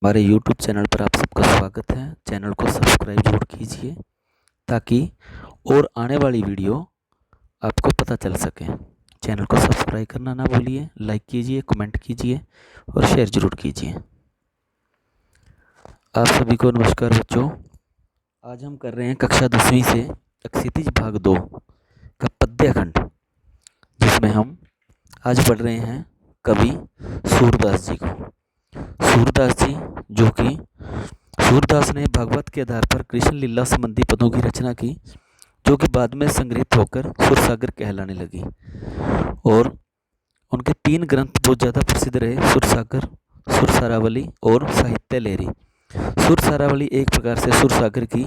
हमारे YouTube channel पर आप सबका स्वागत है। चैनल को सब्सक्राइब जरूर कीजिए ताकि और आने वाली वीडियो आपको पता चल सके। चैनल को सब्सक्राइब करना ना भूलिए, लाइक कीजिए, कमेंट कीजिए और शेयर जरूर कीजिए। आप सभी को नमस्कार बच्चों। आज हम कर रहे हैं कक्षा 10वीं से क्षितिज भाग 2 का पद्यखंड, जिसमें हम आज पढ़ रहे हैं कवि सूरदास जी को। सूरदास जी जो कि सूरदास ने भागवत के आधार पर कृष्ण लीला संबंधी पदों की रचना की, जो कि बाद में संग्रहित होकर सुरसागर कहलाने लगी। और उनके 3 ग्रंथ बहुत ज़्यादा प्रसिद्ध रहे, सुरसागर, सुरसारावली और साहित्य लहरी। सुरसारावली एक प्रकार से सुरसागर की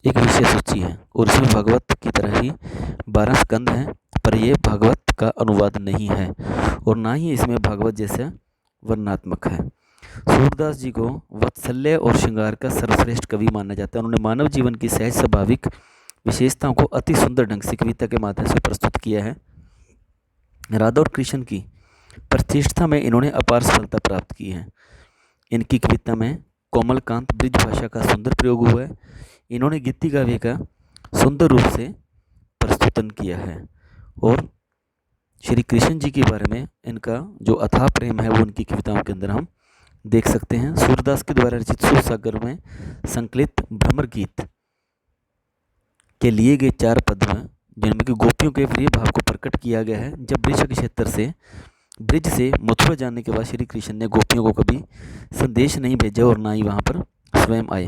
एक विषय सूची है और इसमें भागवत की तरह ही 12 स्कंद हैं, पर यह भागवत का अनुवाद नहीं है और ना ही इसमें भागवत जैसा वर्णनात्मक है। सूरदास जी को वात्सल्य और श्रृंगार का सर्वश्रेष्ठ कवि माना जाता है। उन्होंने मानव जीवन की सहज स्वाभाविक विशेषताओं को अति सुंदर ढंग से कविता के माध्यम से प्रस्तुत किया है। राधा और कृष्ण की प्रतिष्ठा में इन्होंने अपार सफलता प्राप्त की है। इनकी कविता में कोमलकांत ब्रिज भाषा का सुंदर प्रयोग हुआ है। इन्होंने गीति काव्य का सुंदर रूप से प्रस्तुतन किया है और श्री कृष्ण जी के बारे में इनका जो अथाह प्रेम है वो उनकी कविताओं के अंदर हम देख सकते हैं। सूरदास के द्वारा रचित सुरसागर में संकलित भ्रमर गीत के लिए गए 4 पद में, जिनमें कि गोपियों के प्रिय भाव को प्रकट किया गया है। जब वृषभ क्षेत्र से ब्रिज से मथुरा जाने के बाद श्री कृष्ण ने गोपियों को कभी संदेश नहीं भेजा और ना ही वहाँ पर स्वयं आए,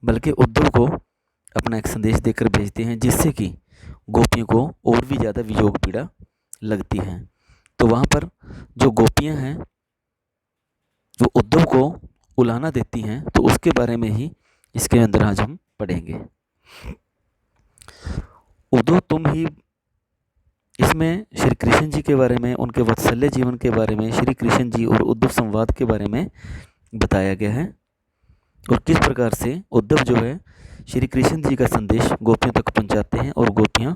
बल्कि उद्धव को अपना एक संदेश देकर भेजते हैं, जिससे कि गोपियों को और भी ज़्यादा वियोग पीड़ा लगती है। तो वहाँ पर जो गोपियाँ हैं वो उद्धव को उलाहना देती हैं, तो उसके बारे में ही इसके अंदर आज हम पढ़ेंगे। उद्धव तुम ही, इसमें श्री कृष्ण जी के बारे में, उनके वात्सल्य जीवन के बारे में, श्री कृष्ण जी और उद्धव संवाद के बारे में बताया गया है और किस प्रकार से उद्धव जो है श्री कृष्ण जी का संदेश गोपियों तक पहुंचाते हैं और गोपियां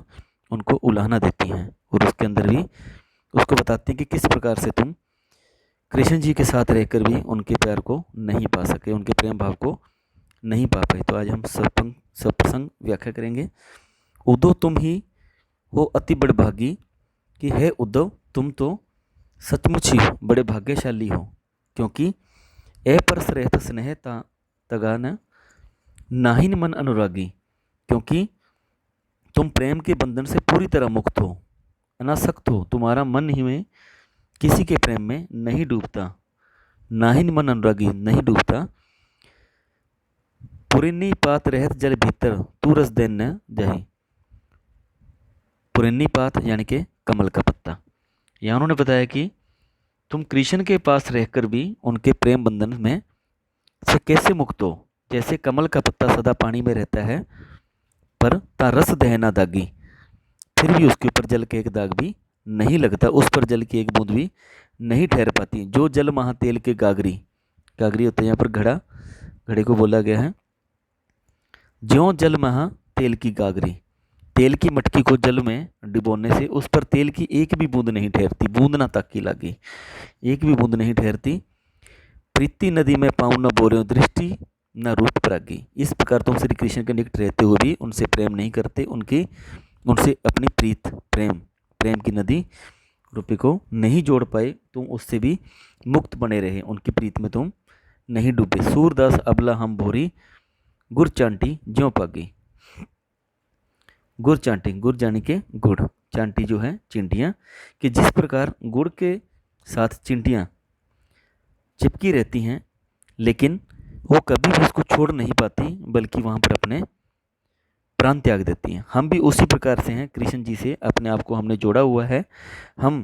उनको उलाहना देती हैं। और उसके अंदर भी उसको बताते हैं कि किस प्रकार से तुम कृष्ण जी के साथ रहकर भी उनके प्यार को नहीं पा सके, उनके प्रेम भाव को नहीं पा पाए। तो आज हम सप्रसंग व्याख्या करेंगे। उद्धव तुम ही हो अति बड़भागी कि हे उद्धव तुम तो सचमुच ही बड़े भाग्यशाली हो, क्योंकि अपरस रहत स्नेह तगान नाहिन मन अनुरागी, क्योंकि तुम प्रेम के बंधन से पूरी तरह मुक्त हो, अनासक्त हो, तुम्हारा मन ही में किसी के प्रेम में नहीं डूबता। नाहिन मन अनुरागी नहीं डूबता। पुरिन्नी पात रहत जल भीतर तू रस देन न जाही। पुरिन्नी पात यानी कि कमल का पत्ता। यहाँ उन्होंने बताया कि तुम कृष्ण के पास रहकर भी उनके प्रेम बंधन में से कैसे मुक्त हो। जैसे कमल का पत्ता सदा पानी में रहता है पर ता रस दहना दागी, फिर भी उसके ऊपर जल के एक दाग भी नहीं लगता, उस पर जल की एक बूंद भी नहीं ठहर पाती। जो जल महा तेल के गागरी, गागरी होता है यहाँ पर घड़ा, घड़े को बोला गया है। ज्यों जल महा तेल की गागरी, तेल की मटकी को जल में डिबोने से उस पर तेल की एक भी बूंद नहीं ठहरती, बूंद ना ताकी लागी, एक भी बूंद नहीं ठहरती। प्रीति नदी में पाँव न बोरे दृष्टि न रूप प्रागी। इस प्रकार तुम श्री कृष्ण के निकट रहते हुए भी उनसे प्रेम नहीं करते, उनसे अपनी प्रेम की नदी रूपी को नहीं जोड़ पाए, तुम उससे भी मुक्त बने रहे, उनकी प्रीत में तुम नहीं डूबे। सूरदास अबला हम भोरी गुड़ चांटी ज्यों पागी। गुड़ चांटी, गुड़ जाने के गुड़, चांटी जो है चिंटियाँ, कि जिस प्रकार गुड़ के साथ चिंटियाँ चिपकी रहती हैं लेकिन वो कभी भी उसको छोड़ नहीं पाती, बल्कि वहाँ पर अपने प्राण त्याग देती हैं। हम भी उसी प्रकार से हैं, कृष्ण जी से अपने आप को हमने जोड़ा हुआ है। हम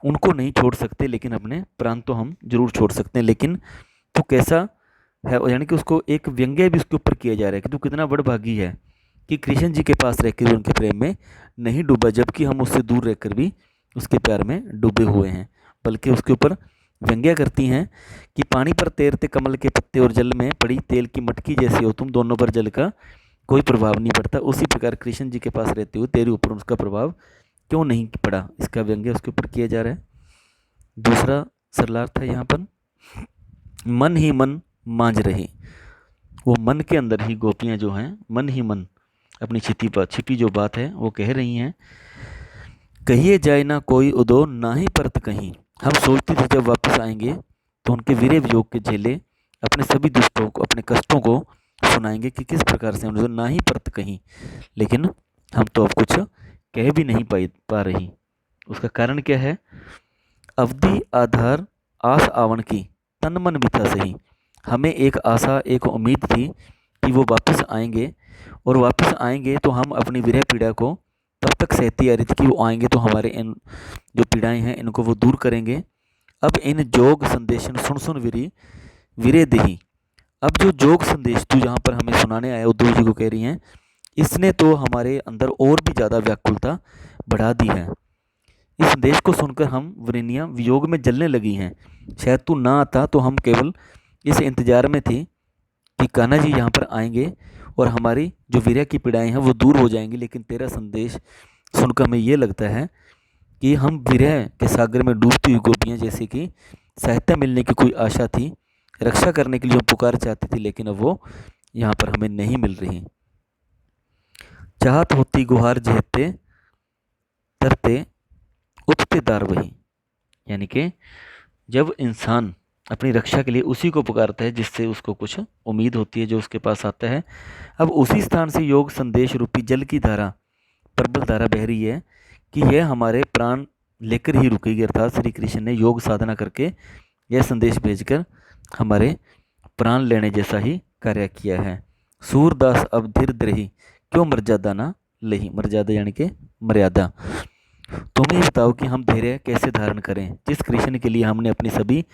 उनको नहीं छोड़ सकते, लेकिन अपने प्राण तो हम जरूर छोड़ सकते हैं। लेकिन तो कैसा है, यानी कि उसको एक व्यंग्य भी उसके ऊपर किया जा रहा है कि तू कितना बड़भागी है कि कृष्ण जी के पास रहकर भी उनके प्रेम में नहीं डूबा, जबकि हम उससे दूर रहकर भी उसके प्यार में डूबे हुए हैं। बल्कि उसके ऊपर व्यंग्या करती हैं कि पानी पर तैरते कमल के पत्ते और जल में पड़ी तेल की मटकी जैसी हो तुम, दोनों पर जल का कोई प्रभाव नहीं पड़ता। उसी प्रकार कृष्ण जी के पास रहते हुए तेरे ऊपर उसका प्रभाव क्यों नहीं पड़ा, इसका व्यंग्य उसके ऊपर किया जा रहा है। दूसरा सरलार्थ है यहाँ पर, मन ही मन मांझ रही। वो मन के अंदर ही गोपियां जो हैं, मन ही मन अपनी छिपी जो बात है वो कह रही हैं। कहिए जाए ना कोई उदो ना ही परत कहीं। हम सोचते थे जब वापस आएंगे तो उनके वीरे वियोग के झेले अपने सभी दुष्टों को, अपने कष्टों को सुनाएंगे कि किस प्रकार से उन्होंने ना ही परत कहीं, लेकिन हम तो अब कुछ कह भी नहीं पा रही। उसका कारण क्या है? अवधि आधार आस आवन की, तन मन भी था सही। हमें एक आशा, एक उम्मीद थी कि वो वापस आएंगे, और वापस आएंगे तो हम अपनी विरह पीड़ा को तब तक सहती आ रही थी कि वो आएंगे तो हमारे इन जो पीड़ाएं हैं इनको वो दूर करेंगे। अब इन जोग संदेशन सुन सुन विरी विरे दही। अब जो जोग संदेश तू जहाँ पर हमें सुनाने आया, उद्धव जी को कह रही हैं, इसने तो हमारे अंदर और भी ज़्यादा व्याकुलता बढ़ा दी है। इस संदेश को सुनकर हम वृनिया वियोग में जलने लगी हैं। शायद तू ना आता तो हम केवल इस इंतजार में थी कि कान्हा जी यहाँ पर आएंगे और हमारी जो वीर्य की पीड़ाएं हैं वो दूर हो जाएंगी। लेकिन तेरा संदेश सुनकर हमें ये लगता है कि हम विरह के सागर में डूबती हुई गोपियाँ, जैसे कि सहायता मिलने की कोई आशा थी, रक्षा करने के लिए पुकार चाहती थी, लेकिन अब वो यहाँ पर हमें नहीं मिल रही। चाहत होती गुहार जहते तरते उठते दार वही। यानी कि जब इंसान अपनी रक्षा के लिए उसी को पुकारता है जिससे उसको कुछ उम्मीद होती है, जो उसके पास आता है, अब उसी स्थान से योग संदेश रूपी जल की धारा, प्रबल धारा बह रही है कि यह हमारे प्राण लेकर ही रुकेगी। अर्थात श्री कृष्ण ने योग साधना करके यह संदेश भेजकर हमारे प्राण लेने जैसा ही कार्य किया है। सूरदास अब धीर द्रही क्यों मर्यादा ना लही। मर्यादा यानी कि मर्यादा। तुम ही बताओ कि हम धैर्य कैसे धारण करें। जिस कृष्ण के लिए हमने अपनी सभी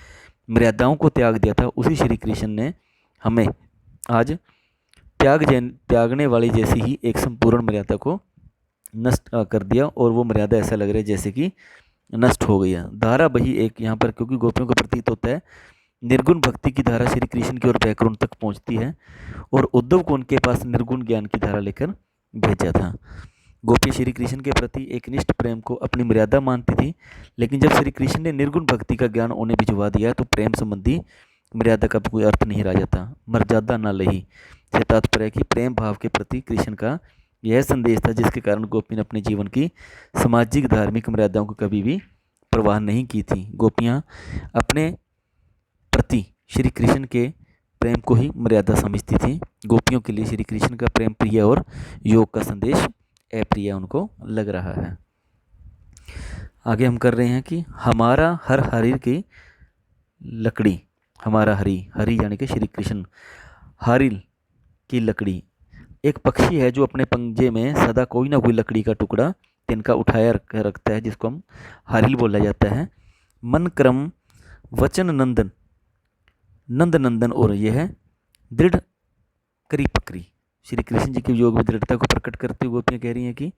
मर्यादाओं को त्याग दिया था, उसी श्री कृष्ण ने हमें आज त्यागने वाली जैसी ही एक संपूर्ण मर्यादा को नष्ट कर दिया, और वो मर्यादा ऐसा लग रहा है जैसे कि नष्ट हो गई है। धारा बही एक यहाँ पर, क्योंकि गोपियों को प्रतीत होता है निर्गुण भक्ति की धारा श्री कृष्ण की ओर व्याकरण तक पहुँचती है, और उद्धव को उनके पास निर्गुण ज्ञान की धारा लेकर भेजा था। गोपी श्री कृष्ण के प्रति एक निष्ठ प्रेम को अपनी मर्यादा मानती थी, लेकिन जब श्री कृष्ण ने निर्गुण भक्ति का ज्ञान उन्हें भिजवा दिया तो प्रेम संबंधी मर्यादा का कोई अर्थ नहीं रह जाता। मर्यादा न लही से तात्पर्य कि प्रेम भाव के प्रति कृष्ण का यह संदेश था, जिसके कारण गोपी ने अपने जीवन की सामाजिक धार्मिक मर्यादाओं को कभी भी परवाह नहीं की थी। गोपियाँ अपने प्रति श्री कृष्ण के प्रेम को ही मर्यादा समझती थी। गोपियों के लिए श्री कृष्ण का प्रेम प्रिय और योग का संदेश अप्रिय उनको लग रहा है। आगे हम कर रहे हैं कि हमारा हर हरिर की लकड़ी। हमारा हरि, हरि यानी कि श्री कृष्ण, हरिल की लकड़ी एक पक्षी है जो अपने पंजे में सदा कोई ना कोई लकड़ी का टुकड़ा तिनका उठाया रखता है, जिसको हम हरिल बोला जाता है। मन क्रम वचन नंदन नंद नंदन, और यह है दृढ़ करी पकड़ी। श्री कृष्ण जी के योग में दृढ़ता को प्रकट करते हुए गोपियाँ कह रही हैं कि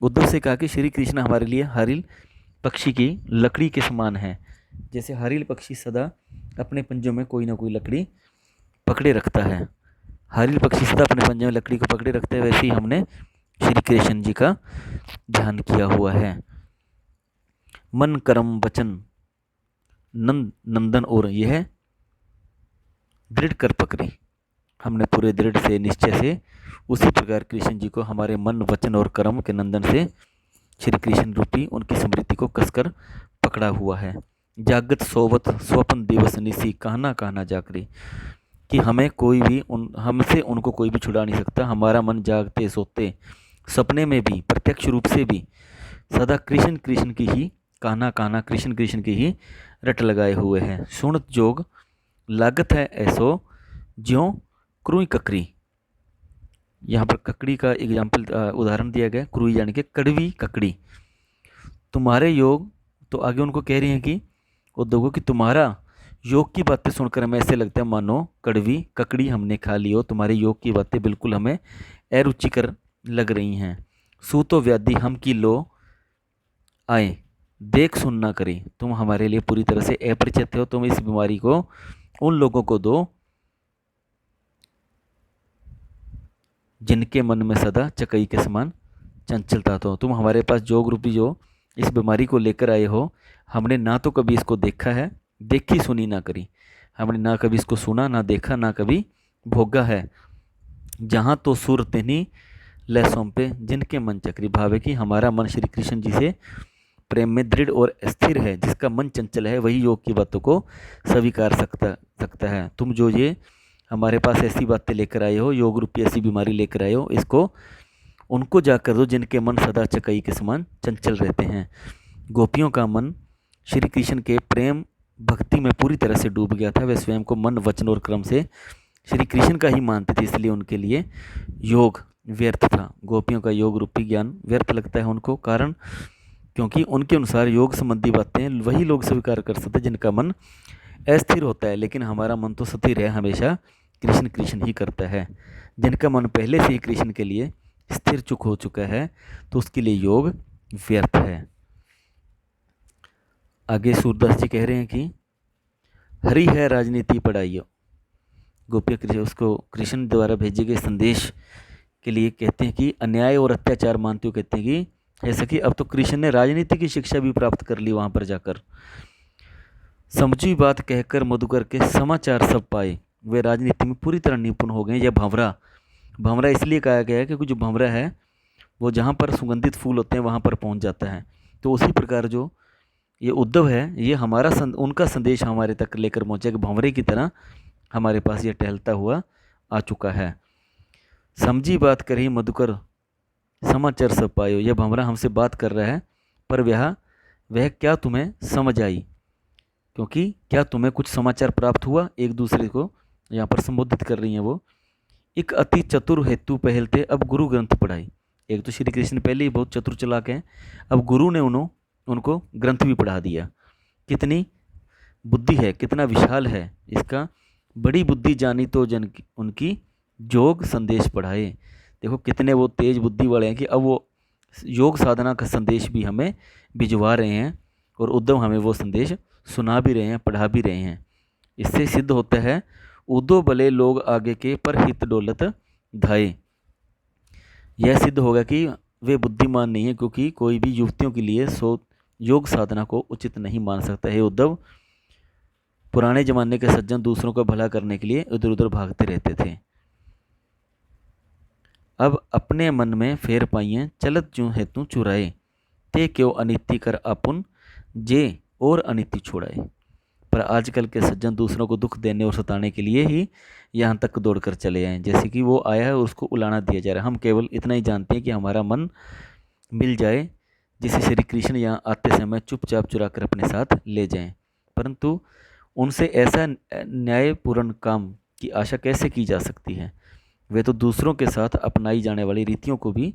उद्धव से कहा कि श्री कृष्ण हमारे लिए हरिल पक्षी की लकड़ी के समान है। जैसे हरिल पक्षी सदा अपने पंजों में कोई ना कोई लकड़ी पकड़े रखता है, हरिल पक्षी सदा अपने पंजे में लकड़ी को पकड़े रखते हैं, वैसे ही हमने श्री कृष्ण जी का ध्यान किया हुआ है। मन कर्म वचन नंदन, और यह दृढ़ कर पकड़ी। हमने पूरे दृढ़ से, निश्चय से उसी प्रकार कृष्ण जी को हमारे मन वचन और कर्म के नंदन से श्री कृष्ण रूपी उनकी स्मृति को कसकर पकड़ा हुआ है। जागत सोवत स्वपन दिवस निसी कहना कहना जाकरी, कि हमें कोई भी हमसे उनको कोई भी छुड़ा नहीं सकता। हमारा मन जागते सोते सपने में भी प्रत्यक्ष रूप से भी सदा कृष्ण कृष्ण की ही कहना कहना, कृष्ण कृष्ण की ही रट लगाए हुए हैं। सुनत जोग लागत है ऐसो ज्यों क्रूई ककरी। यहाँ पर ककड़ी का एग्जाम्पल उदाहरण दिया गया, क्रूई यानी कि कड़वी ककड़ी। तुम्हारे योग, तो आगे उनको कह रही हैं कि उद्योगों की तुम्हारा योग की बातें सुनकर हमें ऐसे लगता है मानो कड़वी ककड़ी हमने खा ली हो। तुम्हारे योग की बातें बिल्कुल हमें अरुचिकर लग रही हैं। सूतो व्याधि हम की लो आए देख सुन ना करें। तुम हमारे लिए पूरी तरह से अपरिचित हो, तुम इस बीमारी को उन लोगों को दो जिनके मन में सदा चकई के समान चंचलता हो। तुम हमारे पास जोग रूपी जो इस बीमारी को लेकर आए हो, हमने ना तो कभी इसको देखा है, देखी सुनी ना करी। हमने ना कभी इसको सुना, ना देखा, ना कभी भोगा है। जहाँ तो सुर तिन्ही लय सौंपे, जिनके मन चक्री भावे। कि हमारा मन श्री कृष्ण जी से प्रेम में दृढ़ और स्थिर है, जिसका मन चंचल है वही योग की बातों को स्वीकार सकता है। तुम जो ये हमारे पास ऐसी बातें लेकर आए हो, योग रूपी ऐसी बीमारी लेकर आए हो, इसको उनको जाकर दो जिनके मन सदा चकई के समान चंचल रहते हैं। गोपियों का मन श्री कृष्ण के प्रेम भक्ति में पूरी तरह से डूब गया था। वे स्वयं को मन, वचन और क्रम से श्री कृष्ण का ही मानते थे, इसलिए उनके लिए योग व्यर्थ था। गोपियों का योग रूपी ज्ञान व्यर्थ लगता है उनको, कारण क्योंकि उनके अनुसार योग संबंधी बातें वही लोग स्वीकार कर सकते जिनका मन अस्थिर होता है। लेकिन हमारा मन तो स्थिर है, हमेशा कृष्ण कृष्ण ही करता है। जिनका मन पहले से ही कृष्ण के लिए स्थिर चुक हो चुका है, तो उसके लिए योग व्यर्थ है। आगे सूरदास जी कह रहे हैं कि हरि है राजनीति पढ़ाइयो। गोपिया उसको कृष्ण द्वारा भेजे गए संदेश के लिए कहते हैं कि अन्याय और अत्याचार मानते हुए कहते हैं कि ऐसा कि अब तो कृष्ण ने राजनीति की शिक्षा भी प्राप्त कर ली वहां पर जाकर। समझी बात कहकर मधुकर के समाचार सब पाए। वे राजनीति में पूरी तरह निपुण हो गए। यह भंवरा, भंवरा इसलिए कहा गया है क्योंकि जो भंवरा है वो जहाँ पर सुगंधित फूल होते हैं वहाँ पर पहुँच जाता है। तो उसी प्रकार जो ये उद्धव है, ये हमारा उनका संदेश हमारे तक लेकर पहुँचे कि भंवरे की तरह हमारे पास ये टहलता हुआ आ चुका है। समझी बात करी मधुकर समाचार सब पायो। यह भंवरा हमसे बात कर रहा है, पर वह क्या तुम्हें समझ आई? क्योंकि क्या तुम्हें कुछ समाचार प्राप्त हुआ? एक दूसरे को यहाँ पर संबोधित कर रही हैं वो। एक अति चतुर हेतु पहलते अब गुरु ग्रंथ पढ़ाई। एक तो श्री कृष्ण पहले ही बहुत चतुर चालाक हैं, अब गुरु ने उनको ग्रंथ भी पढ़ा दिया। कितनी बुद्धि है, कितना विशाल है इसका। बड़ी बुद्धि जानी तो जन उनकी योग संदेश पढ़ाए। देखो कितने वो तेज बुद्धि वाले हैं कि अब वो योग साधना का संदेश भी हमें भिजवा रहे हैं और उद्धव हमें वो संदेश सुना भी रहे हैं, पढ़ा भी रहे हैं। इससे सिद्ध होता है उदो भले लोग आगे के पर हित डोलत धाये। यह सिद्ध होगा कि वे बुद्धिमान नहीं है, क्योंकि कोई भी युवतियों के लिए योग साधना को उचित नहीं मान सकता है। उद्धव पुराने जमाने के सज्जन दूसरों का भला करने के लिए इधर उधर भागते रहते थे। अब अपने मन में फेर पाइए चलत जूं हेतु चुराए। ते क्यों अनिति कर अपुन जे और अनिति छोड़ाए। पर आजकल के सज्जन दूसरों को दुख देने और सताने के लिए ही यहाँ तक दौड़कर चले आए, जैसे कि वो आया है और उसको उलाना दिया जा रहा है। हम केवल इतना ही जानते हैं कि हमारा मन मिल जाए, जिसे श्री कृष्ण यहाँ आते समय चुपचाप चुरा कर अपने साथ ले जाएं। परंतु उनसे ऐसा न्यायपूर्ण काम की आशा कैसे की जा सकती है? वे तो दूसरों के साथ अपनाई जाने वाली रीतियों को भी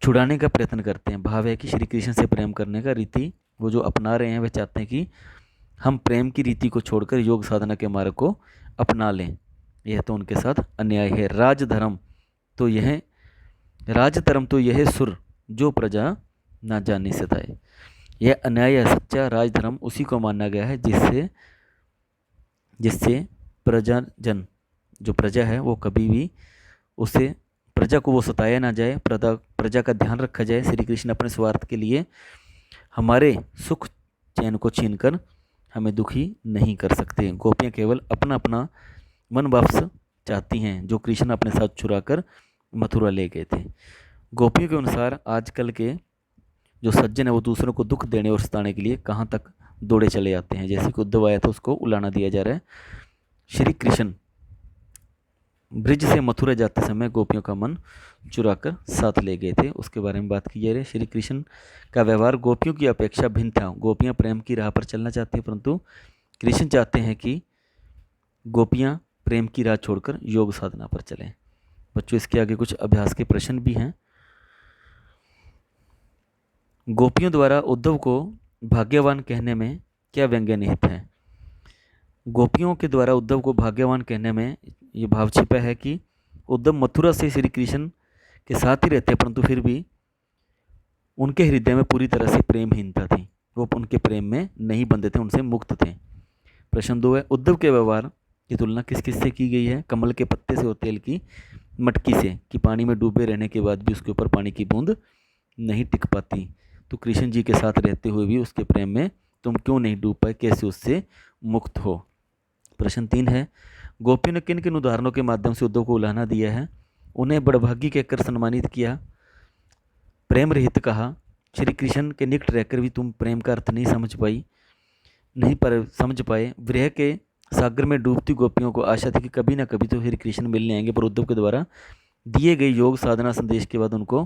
छुड़ाने का प्रयत्न करते हैं। भाव है कि श्री कृष्ण से प्रेम करने का रीति वो जो अपना रहे हैं, वे चाहते हैं कि हम प्रेम की रीति को छोड़कर योग साधना के मार्ग को अपना लें। यह तो उनके साथ अन्याय है। राजधर्म तो यह सुर जो प्रजा ना जानी सताए। यह अन्याय है। सच्चा राजधर्म उसी को माना गया है जिससे प्रजाजन, जो प्रजा है वो कभी भी उसे प्रजा को वो सताया ना जाए, प्रजा का ध्यान रखा जाए। श्री कृष्ण अपने स्वार्थ के लिए हमारे सुख चैन को छीनकर हमें दुखी नहीं कर सकते। गोपियाँ केवल अपना अपना मन वापस चाहती हैं, जो कृष्ण अपने साथ चुरा कर मथुरा ले गए थे। गोपियों के अनुसार आजकल के जो सज्जन है वो दूसरों को दुख देने और सताने के लिए कहाँ तक दौड़े चले जाते हैं। जैसे कि उद्धव आया था, उसको उलाना दिया जा रहा है। श्री कृष्ण ब्रिज से मथुरा जाते समय गोपियों का मन चुरा कर साथ ले गए थे, उसके बारे में बात की जा रही है। श्री कृष्ण का व्यवहार गोपियों की अपेक्षा भिन्न था। गोपियाँ प्रेम की राह पर चलना चाहती हैं, परंतु कृष्ण चाहते हैं कि गोपियाँ प्रेम की राह छोड़कर योग साधना पर चलें। बच्चों, इसके आगे कुछ अभ्यास के प्रश्न भी हैं। गोपियों द्वारा उद्धव को भाग्यवान कहने में क्या व्यंग्य निहित है? गोपियों के द्वारा उद्धव को भाग्यवान कहने में ये भाव छिपा है कि उद्धव मथुरा से श्री कृष्ण के साथ ही रहते, परंतु फिर भी उनके हृदय में पूरी तरह से प्रेमहीनता थी। वो उनके प्रेम में नहीं बंधे थे, उनसे मुक्त थे। प्रश्न 2 है, उद्धव के व्यवहार की तुलना किस किस से की गई है? कमल के पत्ते से और तेल की मटकी से, कि पानी में डूबे रहने के बाद भी उसके ऊपर पानी की बूंद नहीं टिक पाती। तो कृष्ण जी के साथ रहते हुए भी उसके प्रेम में तुम क्यों नहीं डूब पाए? कैसे उससे मुक्त हो? प्रश्न 3 है, गोपियों ने किन किन उदाहरणों के माध्यम से उद्धव को उलाहना दिया है? उन्हें बड़भागी कहकर सम्मानित किया, प्रेम रहित कहा, श्री कृष्ण के निकट रहकर भी तुम प्रेम का अर्थ नहीं समझ पाए, विरह के सागर में डूबती गोपियों को आशा थी कि कभी ना कभी तो श्री कृष्ण मिलने आएंगे, पर उद्धव के द्वारा दिए गए योग साधना संदेश के बाद उनको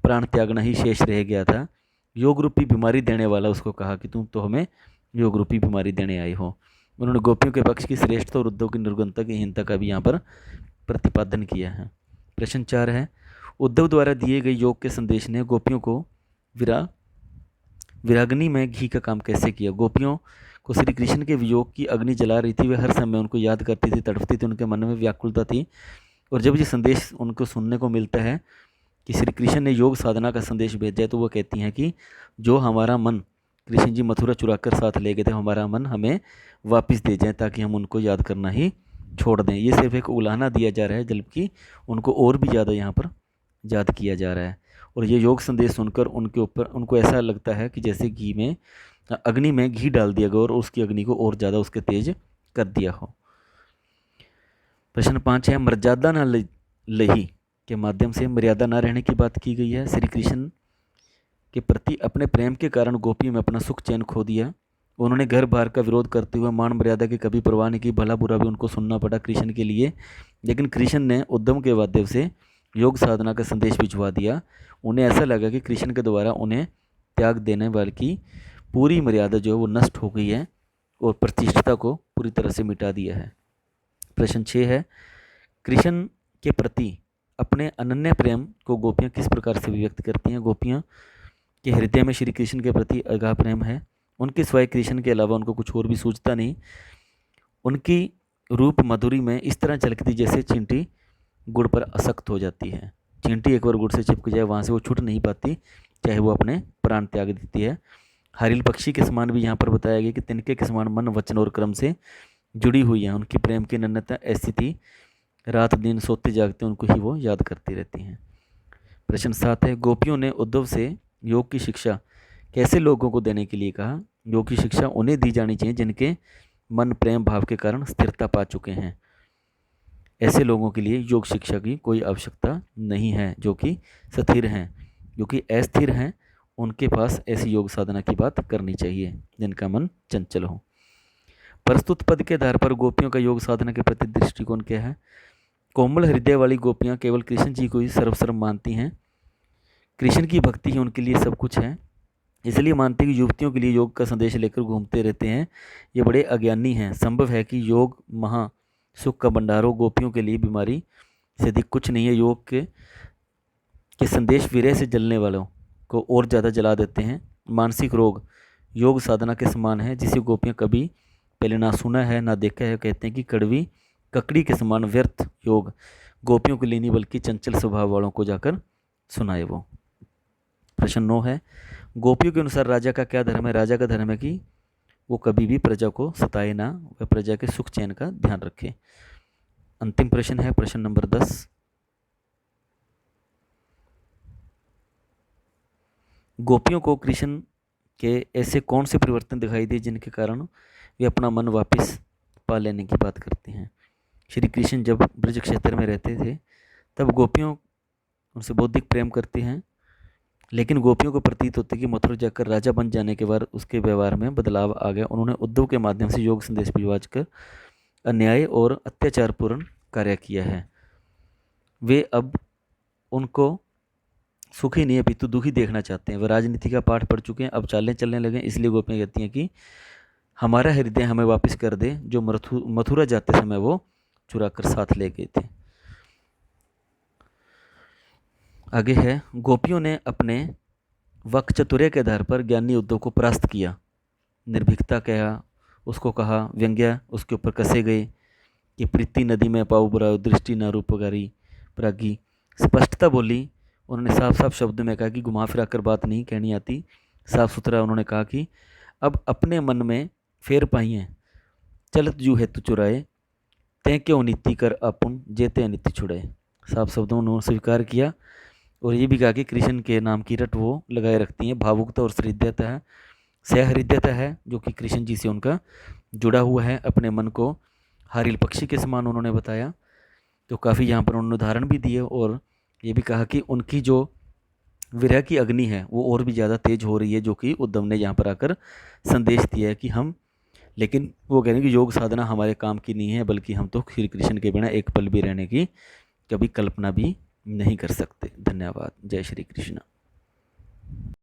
प्राण त्यागना ही शेष रह गया था। योग रूपी बीमारी देने वाला उसको कहा कि तुम तो हमें योग रूपी बीमारी देने आए हो। उन्होंने गोपियों के पक्ष की श्रेष्ठता और उद्धव की निर्गुणता की हीनता का भी यहाँ पर प्रतिपादन किया है। प्रश्न 4 है, उद्धव द्वारा दिए गए योग के संदेश ने गोपियों को विराग्नि में घी का काम कैसे किया? गोपियों को श्री कृष्ण के वियोग की अग्नि जला रही थी, वे हर समय उनको याद करती थी, तड़पती थी, उनके मन में व्याकुलता थी। और जब ये संदेश उनको सुनने को मिलता है कि श्री कृष्ण ने योग साधना का संदेश भेजा है, तो वो कहती हैं कि जो हमारा मन कृष्ण जी मथुरा चुरा कर साथ ले गए थे, हमारा मन हमें वापस दे जाए ताकि हम उनको याद करना ही छोड़ दें। ये सिर्फ एक उलाहना दिया जा रहा है, जबकि उनको और भी ज़्यादा यहाँ पर याद किया जा रहा है। और ये योग संदेश सुनकर उनको ऐसा लगता है कि जैसे अग्नि में घी डाल दिया गया और उसकी अग्नि को और ज़्यादा उसके तेज कर दिया हो। प्रश्न 5 है, मर्यादा न लही के माध्यम से मर्यादा न रहने की बात की गई है। श्री कृष्ण के प्रति अपने प्रेम के कारण गोपियों में अपना सुख चैन खो दिया। उन्होंने घर बार का विरोध करते हुए मान मर्यादा की कभी परवाह नहीं की, भला बुरा भी उनको सुनना पड़ा कृष्ण के लिए। लेकिन कृष्ण ने उद्धव के माध्यम से योग साधना का संदेश भिजवा दिया। उन्हें ऐसा लगा कि कृष्ण के द्वारा उन्हें त्याग देने वाले की पूरी मर्यादा जो है वो नष्ट हो गई है और प्रतिष्ठा को पूरी तरह से मिटा दिया है। प्रश्न 6 है, कृष्ण के प्रति अपने अनन्य प्रेम को गोपियाँ किस प्रकार से व्यक्त करती हैं? गोपियाँ के हृदय में श्री कृष्ण के प्रति अगाध प्रेम है। उनके स्वयं कृष्ण के अलावा उनको कुछ और भी सूझता नहीं। उनकी रूप मधुरी में इस तरह झलकती जैसे चींटी गुड़ पर आसक्त हो जाती है। चींटी एक बार गुड़ से चिपक जाए, वहाँ से वो छूट नहीं पाती, चाहे वो अपने प्राण त्याग देती है। हरिल पक्षी के समान भी यहाँ पर बताया गया कि तिनके के समान मन वचन और क्रम से जुड़ी हुई है। उनकी प्रेम की अनन्यता ऐसी थी, रात दिन सोते जागते उनको ही वो याद करती रहती हैं। प्रश्न 7 है, गोपियों ने उद्धव से योग की शिक्षा कैसे लोगों को देने के लिए कहा? योग की शिक्षा उन्हें दी जानी चाहिए जिनके मन प्रेम भाव के कारण स्थिरता पा चुके हैं। ऐसे लोगों के लिए योग शिक्षा की कोई आवश्यकता नहीं है। जो कि स्थिर हैं, जो कि अस्थिर हैं, उनके पास ऐसी योग साधना की बात करनी चाहिए जिनका मन चंचल हो। प्रस्तुत पद के आधार पर गोपियों का योग साधना के प्रति दृष्टिकोण क्या है? कोमल हृदय वाली गोपियाँ केवल कृष्ण जी को ही सर्वश्रेष्ठ मानती हैं। कृष्ण की भक्ति ही उनके लिए सब कुछ है, इसलिए मानते हैं कि युवतियों के लिए योग का संदेश लेकर घूमते रहते हैं। ये बड़े अज्ञानी हैं। संभव है कि योग महा सुख का भंडार हो, गोपियों के लिए बीमारी से अधिक कुछ नहीं है। योग के संदेश विरह से जलने वालों को और ज़्यादा जला देते हैं। मानसिक रोग योग साधना के समान है, जिसे गोपियाँ कभी पहले ना सुना है ना देखा है। कहते हैं कि कड़वी ककड़ी के समान व्यर्थ योग गोपियों के लिए नहीं बल्कि चंचल स्वभाव वालों को जाकर सुनाए वो। प्रश्न 9 है, गोपियों के अनुसार राजा का क्या धर्म है? राजा का धर्म है कि वो कभी भी प्रजा को सताए ना, वह प्रजा के सुख चैन का ध्यान रखे। अंतिम प्रश्न है प्रश्न नंबर 10, गोपियों को कृष्ण के ऐसे कौन से परिवर्तन दिखाई दिए जिनके कारण वे अपना मन वापस पा लेने की बात करते हैं? श्री कृष्ण जब ब्रज क्षेत्र में रहते थे तब गोपियों उनसे बौद्धिक प्रेम करती हैं, लेकिन गोपियों को प्रतीत होती कि मथुरा जाकर राजा बन जाने के बाद उसके व्यवहार में बदलाव आ गया। उन्होंने उद्धव के माध्यम से योग संदेश भिजवाज कर अन्याय और अत्याचारपूर्ण कार्य किया है। वे अब उनको सुखी नहीं अपितु दुखी देखना चाहते हैं। वे राजनीति का पाठ पढ़ चुके हैं, अब चालें चलने लगे। इसलिए गोपियाँ कहती हैं कि हमारा हृदय हमें वापस कर दे, जो मथुरा जाते समय वो चुरा कर साथ ले गए थे। आगे है, गोपियों ने अपने वक चतुर्य के आधार पर ज्ञानी उद्धव को परास्त किया। निर्भीकता कहा, उसको कहा, व्यंग्य उसके ऊपर कसे गए कि प्रीति नदी में पाऊ बुरा, दृष्टि न रूपकारी प्रागी। स्पष्टता बोली, उन्होंने साफ साफ शब्द में कहा कि घुमा फिरा कर बात नहीं कहनी आती। साफ सुथरा उन्होंने कहा कि अब अपने मन में फेर पाइए, चलत जू है तु चुराए, तय क्यों नीति कर अपुन जेते अनिति छुड़ाए। साफ शब्दों उन्होंने स्वीकार किया और ये भी कहा कि कृष्ण के नाम की रट वो लगाए रखती हैं। भावुकता और सहृदयता है, जो कि कृष्ण जी से उनका जुड़ा हुआ है। अपने मन को हारिल पक्षी के समान उन्होंने बताया। तो काफ़ी यहाँ पर उन्होंने उदाहरण भी दिए और ये भी कहा कि उनकी जो विरह की अग्नि है वो और भी ज़्यादा तेज हो रही है, जो कि उद्धव ने यहाँ पर आकर संदेश दिया है कि हम, लेकिन वो कह रहे हैं कि योग साधना हमारे काम की नहीं है, बल्कि हम तो श्री कृष्ण के बिना एक पल भी रहने की कभी कल्पना भी नहीं कर सकते। धन्यवाद। जय श्री कृष्ण।